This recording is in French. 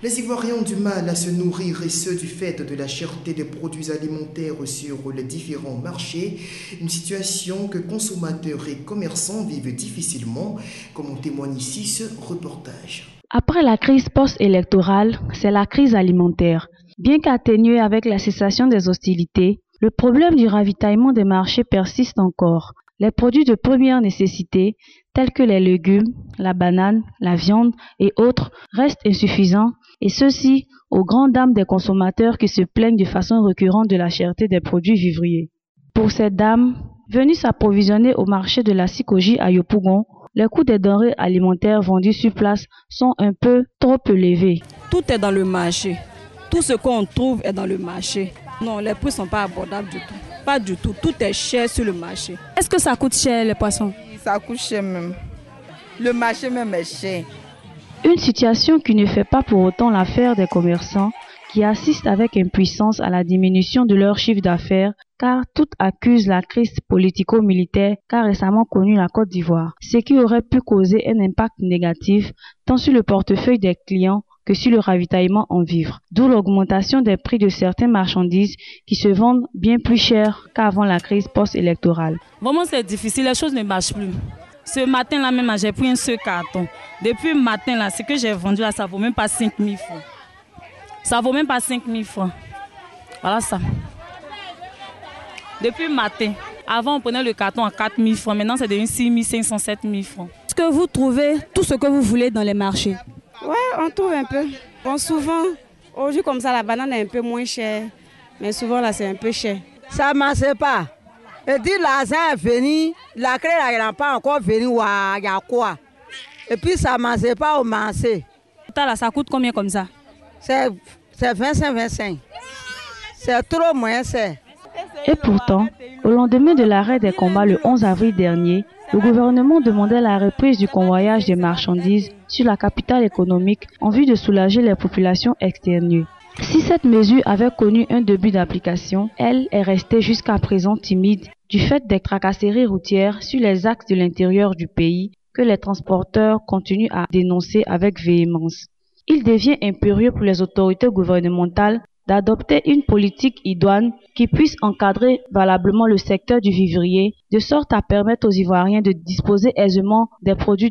Les Ivoiriens ont du mal à se nourrir et ce du fait de la cherté des produits alimentaires sur les différents marchés, une situation que consommateurs et commerçants vivent difficilement, comme en témoigne ici ce reportage. Après la crise post-électorale, c'est la crise alimentaire. Bien qu'atténuée avec la cessation des hostilités, le problème du ravitaillement des marchés persiste encore. Les produits de première nécessité, tels que les légumes, la banane, la viande et autres, restent insuffisants, et ceci aux grandes dames des consommateurs qui se plaignent de façon récurrente de la cherté des produits vivriers. Pour ces dames, venues s'approvisionner au marché de la Sikoji à Yopougon, les coûts des denrées alimentaires vendues sur place sont un peu trop élevés. Tout est dans le marché. Tout ce qu'on trouve est dans le marché. Non, les prix ne sont pas abordables du tout. Pas du tout. Tout est cher sur le marché. Est-ce que ça coûte cher les poissons? Ça coûte cher même. Le marché même est cher. Une situation qui ne fait pas pour autant l'affaire des commerçants qui assistent avec impuissance à la diminution de leur chiffre d'affaires car tout accuse la crise politico-militaire qu'a récemment connue la Côte d'Ivoire, ce qui aurait pu causer un impact négatif tant sur le portefeuille des clients que sur le ravitaillement en vivres, d'où l'augmentation des prix de certaines marchandises qui se vendent bien plus cher qu'avant la crise post-électorale. Vraiment c'est difficile, les choses ne marchent plus. Ce matin-là même, j'ai pris un seul carton. Depuis le matin-là, ce que j'ai vendu là, ça ne vaut même pas 5 000 francs. Ça ne vaut même pas 5 000 francs. Voilà ça. Depuis le matin, avant on prenait le carton à 4 000 francs, maintenant c'est devenu 6 500, 7 000 francs. Est-ce que vous trouvez tout ce que vous voulez dans les marchés? Oui, on trouve un peu. Bon, souvent, aujourd'hui comme ça, la banane est un peu moins chère. Mais souvent là, c'est un peu cher. Ça ne marche pas. Et dit l'argent est venu, la clé n'est pas encore venue, il y a quoi? Et puis ça ne marche pas au marché. Là, ça coûte combien comme ça? C'est 25. C'est trop moins cher. Et pourtant, au lendemain de l'arrêt des combats le 11 avril dernier, le gouvernement demandait la reprise du convoyage des marchandises sur la capitale économique en vue de soulager les populations externues. Si cette mesure avait connu un début d'application, elle est restée jusqu'à présent timide du fait des tracasseries routières sur les axes de l'intérieur du pays que les transporteurs continuent à dénoncer avec véhémence. Il devient impérieux pour les autorités gouvernementales d'adopter une politique idoine qui puisse encadrer valablement le secteur du vivrier, de sorte à permettre aux Ivoiriens de disposer aisément des produits